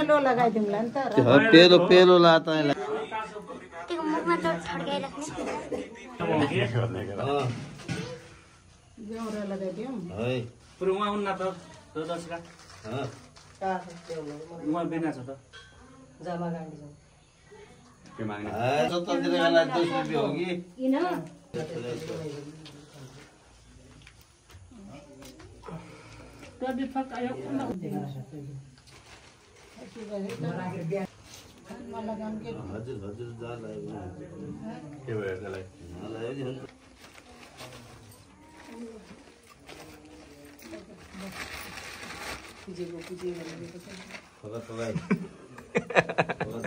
पेलो लगाइदिउँला नि त पेलो पेलो लाता त्यो मुखमा त छड्काइराख्नु बेउरा लगाइदिउँ है पुरो उहाँ हुन्न त दसका उहाँ बिना छ त जामा गाडी छ के माग्ने स्वतन्त्र बेला 10 रुपैयाँ हो कि किन टोबी फकायो हजुर हजुर जा लाग्यो के भयो त्यसलाई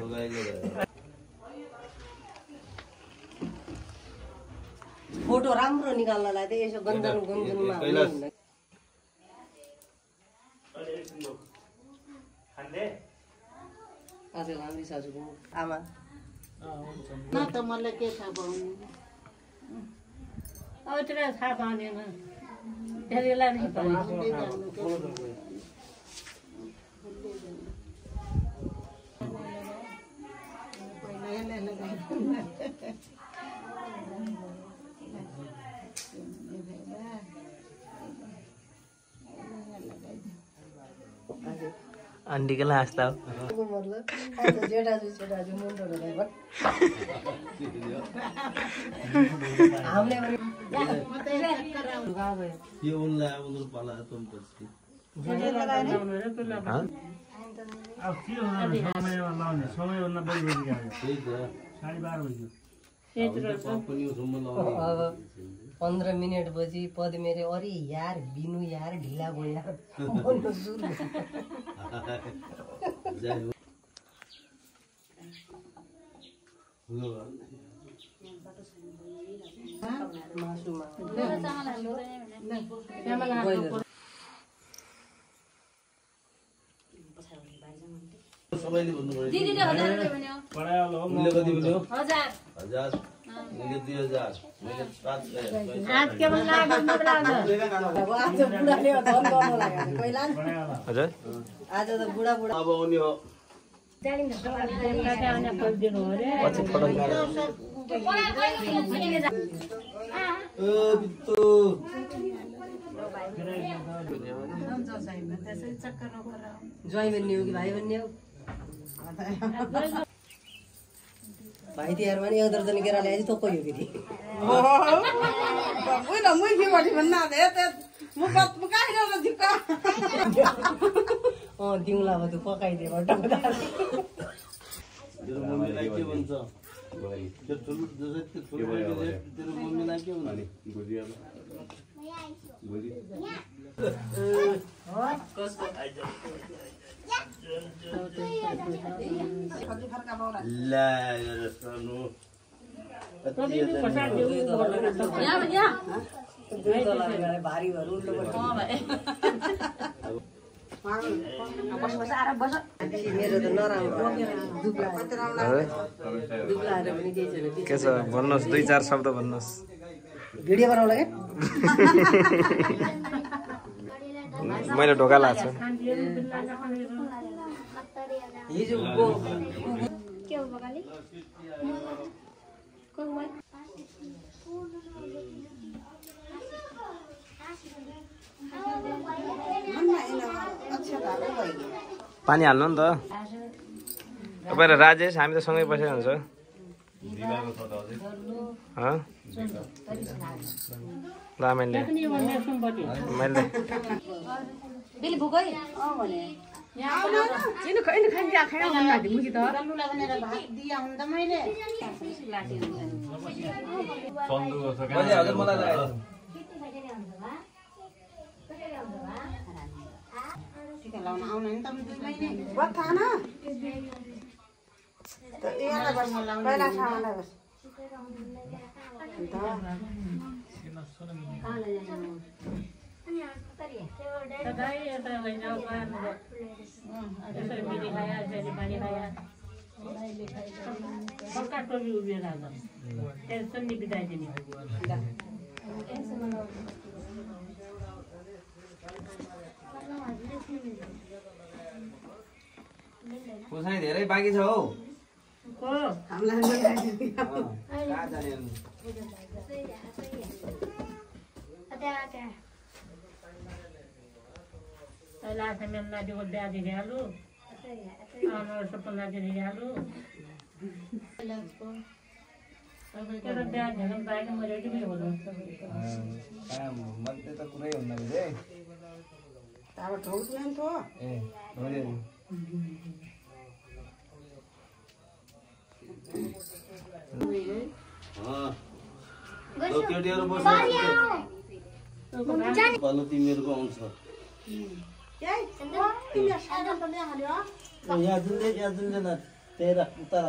मलाई फोटो राम्रो निकाल्नलाई त यसो गन्जन गन्जनमा आज राम्री सासूको आमा न त मलाई के थाहा पाउने अब त्यो थाहा पाउँदैन त्यसलाई नै अंडी के लास्ट था अब 15 मिनट बजी पद मेरे अरे यार बिनु यार ढिला भयो यार बोल्नु सुरु सबैले भन्नु पर्यो दिदीले 1000 रुपैयाँ भन्यो पढायो उसले कति भन्यो 1000 1000 मैले 2000 मैले 700 आज के मन लाग्यो आज बुढाले धन गर्न लाग्यो पहिला हजुर आज त बुढा बुढा अब आउने हो पछि पढाइ बित्तो ज्वाइँ भन्ने हो कि भाइ भन्ने हो भाइ तिहारमा नि 1 दर्जन केराले आज थोक्कै हो फेरि दिउँला अब तँ पकाइदिए तेरो मम्मीलाई के भन्छ त्यो ठुलो जसै त्यो ठुलो तेरो मम्मीलाई के भन्छ बुझिएला बुझि ला रसनु भारी भएर उल्टो मेरो त नराम्रो दुब्लाएर पनि केही छैन के छ भन्नुहोस् 2-4 शब्द भन्नुहोस् भिडियो बनाउला के मैले ढोका लाग्छु हिजो के हो बगाली कोही पानी हाल्नु नि त तपाईँ र राजेश हामी त सँगै बसेर हुन्छ मैले बेली भोकै भने किन खैन खान जा खायो भन्दा मुखी त लुला भनेर भात दिया हुन त मैले सन्दु छ मैले हजुर मलाई लाग्यो टिका लाउन आउन नि त महिने बता न त यहाँ बस पहिला सामानलाई बस पुसाइ धेरै बाँकी छ हौ हामीलाई कहाँ जाने अनि? मध्य त कुरै हुन्न रे अब ठोक नहीं तो ए हो रे तो केटीहरु बस्नु पालो तिमीहरुको आउँछ यहाँ जुन न तेरा उता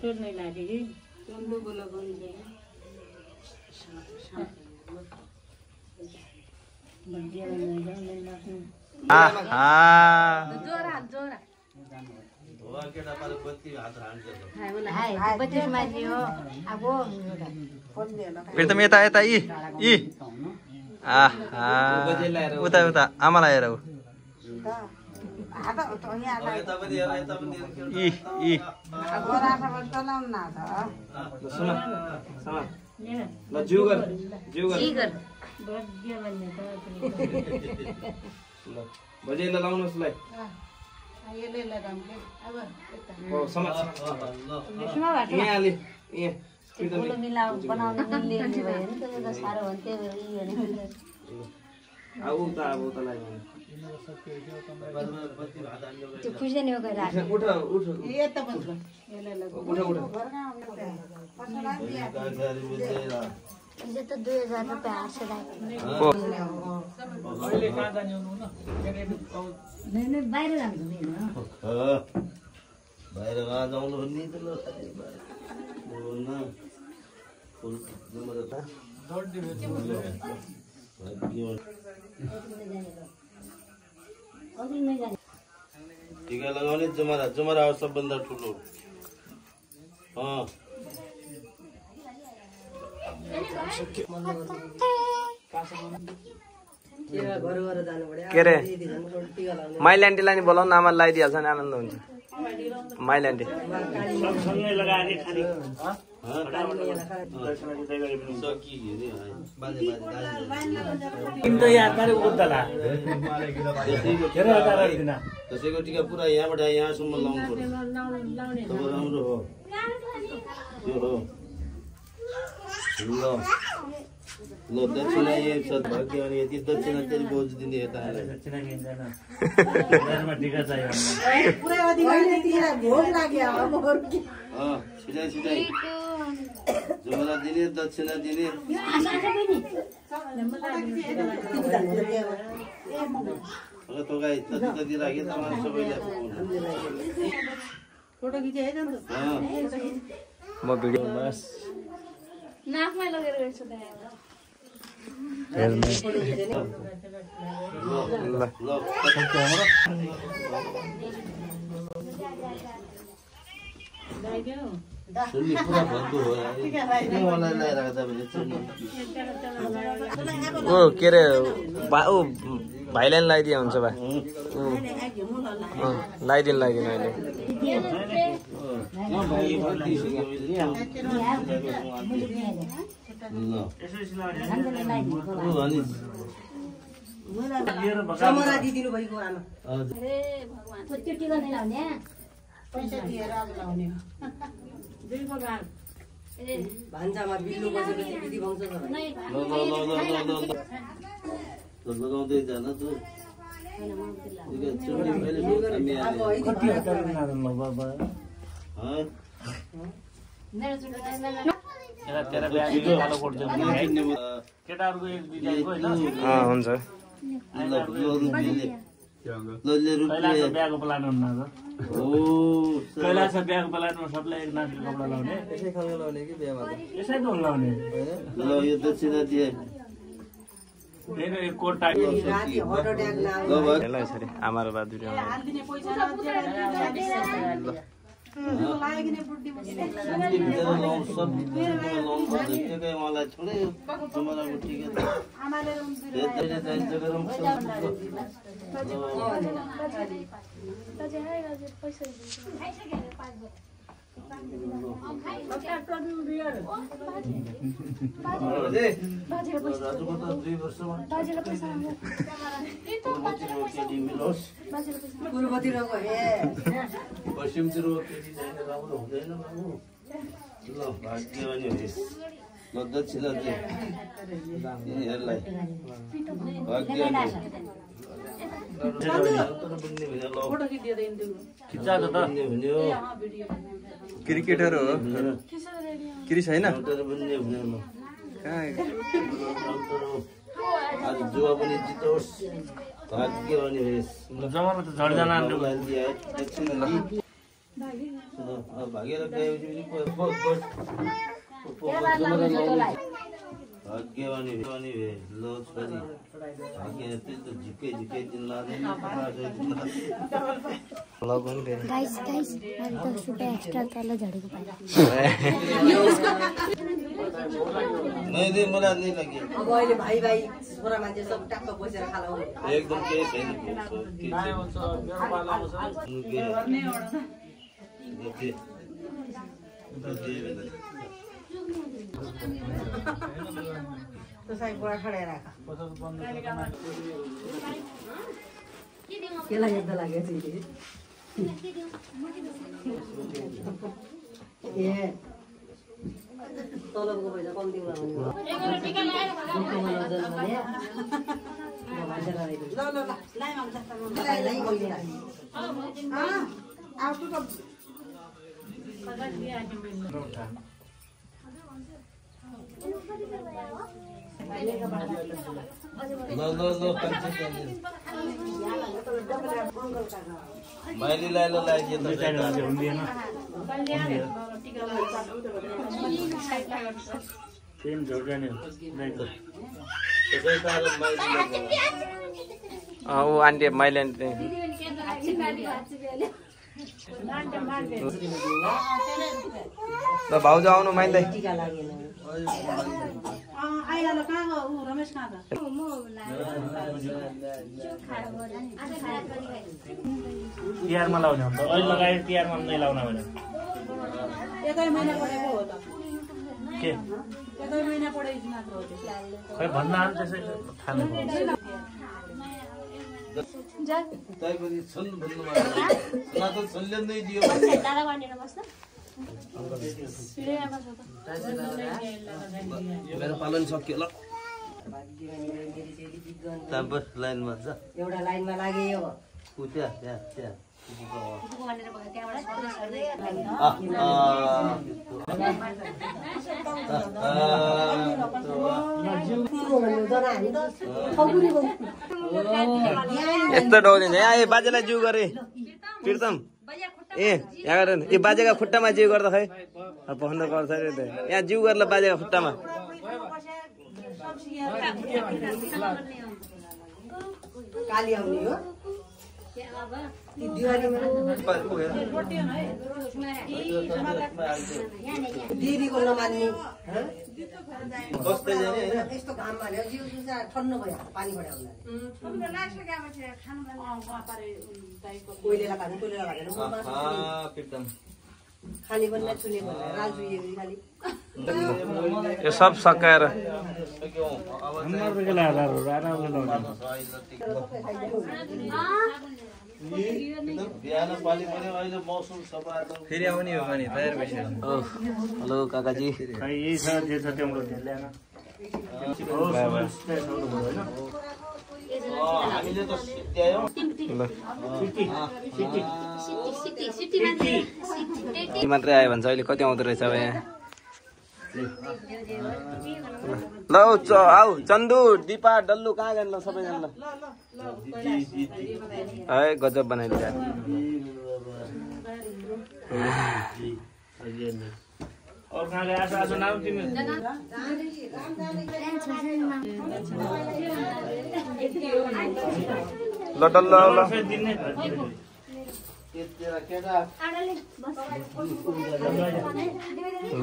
नहीं ला देगी चंदू बोला बोल जोरा जोरा धोवा केटा पालो बत्ती हात हान्छ हाय बोला हाय बत्तीस माथि हो अब फेरि त यता यता यी उता उता आमालाई हेर ऊ यता पनि हेर यता पनि यी यी सुन ल जिउ गर ल बजेला लाउनुस् लाई ओ समाज यहाँ आले यहाँ अब उता लाग्यो उठ उठ उठ उठ ये तो 2000 रुपये हाथ से नहीं बाहर बाहिर जाउनु भन्ने त ल न फुल नम्बर त टीका लगाउने जमरा हो सबभन्दा ठुलो के रे माइली आन्टीलाई नि बोलाउनु आमाले लगाइदिइहाल्छ नि आनन्द हुन्छ माइली आन्टी त्यसैको टीका पुरा यहाँबाट यहाँसम्म लाउनु पर्छ तब राम्रो हो यो हो ल दक्षिणा यही छ भाग्य अनि यति दक्षिणा तेरि बोझ दिने यता छिटाइ छिटाइ जमरा दिने दक्षिणा दिने तोगाई जति जति राखे तपाईँ सबैलाई फोटो खिचाइ म भिडियो बस नाकमा लगेर गर्छु सुन्ने पुरा भन्नु हो मलाई लगाइराख्दा भने ओ के रे ऊ भाइलाई लगाइदिए हुन्छ भाइ लगाइदिनु अहिले समरा दिदिनु भएको आमा त्यो टिका नै लाउने पैसा दिएर अब लाउने भान्जामा बिल्लो बसेपछि विधि भन्छ लगाउँदै जान त हुन्छ बिहाको प्लान हुन्न कैलाश बिहाको प्लान सबलाई एक नाचको कपडा लाउने यसै खालको लाउने कि बिहामा यसै त लाउने ल यो दक्षिणा दिए कोट टाइप आमा र बा दुईटा मलाई छोडे मलाई ठिकै पश्चिमतिर राम्रो हुँदैन बाबु ल भाग्यवानी होस् ल दक्षिणा दे यिनीहरूलाई भाग्यवानी क्रिकेटर हो क्रि छैन आज जुवा पनि जितोस् भाग्यवानी होस् जमाना त झड्जना भागेर गएपछि भाग्यवानी भए ल छोरी भाग्य त्यस्तो झिक्कै दिन लाग्दैन गाइस मैले 10 रुपैयाँ एक्स्ट्रा तल झरेको पाएँ नहीं मलाई नहीं लगे अब अहिले भाइ छोरा मान्छे सब टाक्क बसेर खाला हो एकदम केही छैन त्यसै बुढा खडाइ राख केलाई हेर्दा लाग्यो चाहिँ ए तलबको पैसा कम्ती होला मैले लगाइदिए ऊ आन्टी मैले ल भाउजू आउनु मैले तिहारमा लाउने हुन्छ अहिले लगाएर तिहारमा नै लाउन भने के खै भन्न आउँछ त्यसै थाहा नै मेरो पालन सक्यो ल लाइनमा छ एउटा लाइनमा लाग्यो यस्तो डौलिन्छ ए बाजेलाई जिउ गरे प्रितम ए यहाँ गर यो बाजेका खुट्टामा जिउ गर्दा खै पखन्द गर्छ अरे यहाँ जिउ गर्ला बाजेका खुट्टामा काली आउने हो देवीको नमान्ने यस्तो घाममा जिउ ठन्नु भयो पानी खाली बन्ने छुने राजु खाली यो सब सकाएर फेरि आउने हो भने तयार भइसक्यो हेलो काकाजी यही छ जे छ त्यो ल्याएन हामीले त सित्यायो मात्रै आयो भने चाहिँ अहिले कति आउँदो रहेछ अब यहाँ ल आऊ चन्दु दिपा डल्लु कहाँ जानु ल सबैजना ल है गजब बनाइदिन्छ ल डल्लो ल तेरा केटा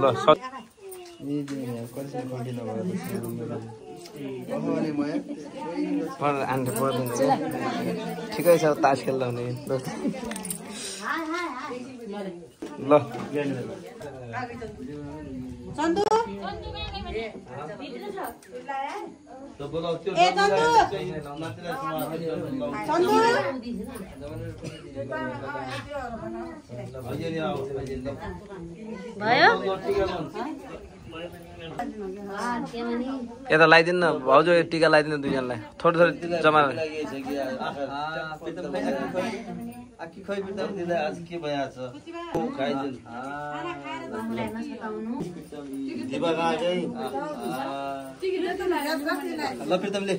ल आन्टी पर्दैन ठिकै छ तास खेल्दा हुने ल तो बोलाऊ त्यो यता लगाइदिनु न भाउजू टिका लगाइदिनु दुईजनालाई थोरै थोरै जमा आखी खै बिर्ताउनु दिँदा आज के भइहाल्छ खाइदिनु दिवा गए ल प्रितमले